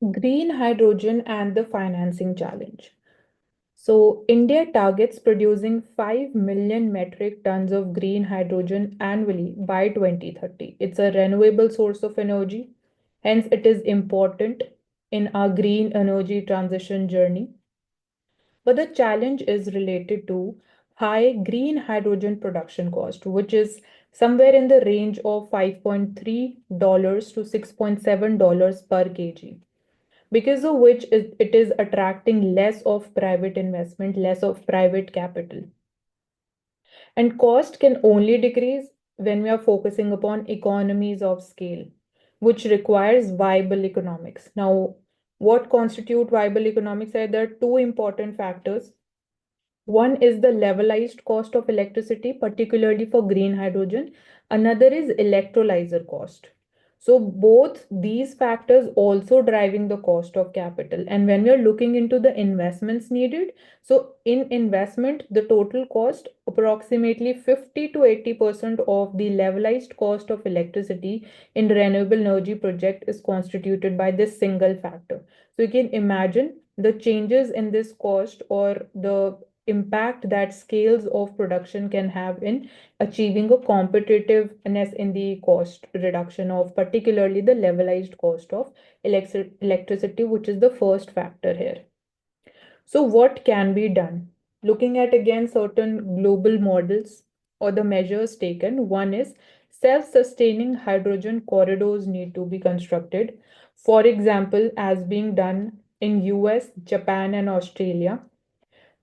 Green hydrogen and the financing challenge. So, India targets producing 5 million metric tons of green hydrogen annually by 2030. It's a renewable source of energy, hence, it is important in our green energy transition journey. But the challenge is related to high green hydrogen production cost, which is somewhere in the range of $5.3 to $6.7 per kg, because of which it is attracting less of private investment, less of private capital. And cost can only decrease when we are focusing upon economies of scale, which requires viable economics. Now, what constitute viable economics are there are two important factors. One is the levelized cost of electricity, particularly for green hydrogen. Another is electrolyzer cost. So both these factors also driving the cost of capital. And when we are looking into the investments needed, so in investment, the total cost approximately 50 to 80% of the levelized cost of electricity in renewable energy project is constituted by this single factor. So you can imagine the changes in this cost or the impact that scales of production can have in achieving a competitiveness in the cost reduction of particularly the levelized cost of electricity, which is the first factor here. So what can be done? Looking at again certain global models or the measures taken, one is self-sustaining hydrogen corridors need to be constructed. For example, as being done in US, Japan and Australia,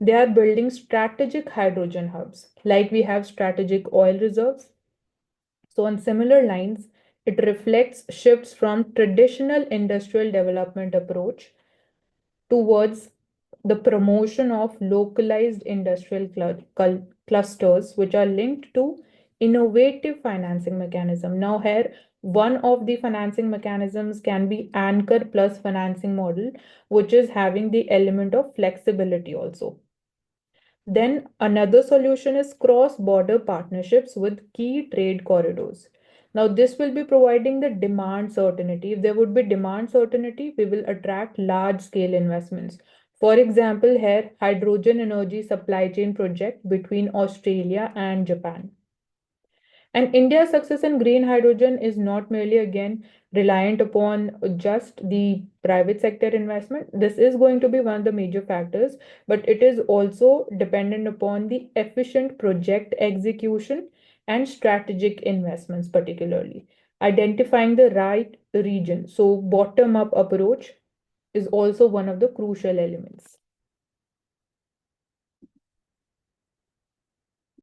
they are building strategic hydrogen hubs, like we have strategic oil reserves. So, on similar lines, it reflects shifts from traditional industrial development approach towards the promotion of localized industrial clusters, which are linked to innovative financing mechanism. Now, here one of the financing mechanisms can be anchor plus financing model, which is having the element of flexibility also. Then another solution is cross-border partnerships with key trade corridors. Now, this will be providing the demand certainty. If there would be demand certainty, we will attract large-scale investments. For example, here, hydrogen energy supply chain project between Australia and Japan. And India's success in green hydrogen is not merely again reliant upon just the private sector investment. This is going to be one of the major factors, but it is also dependent upon the efficient project execution and strategic investments, particularly identifying the right region. So, bottom up approach is also one of the crucial elements.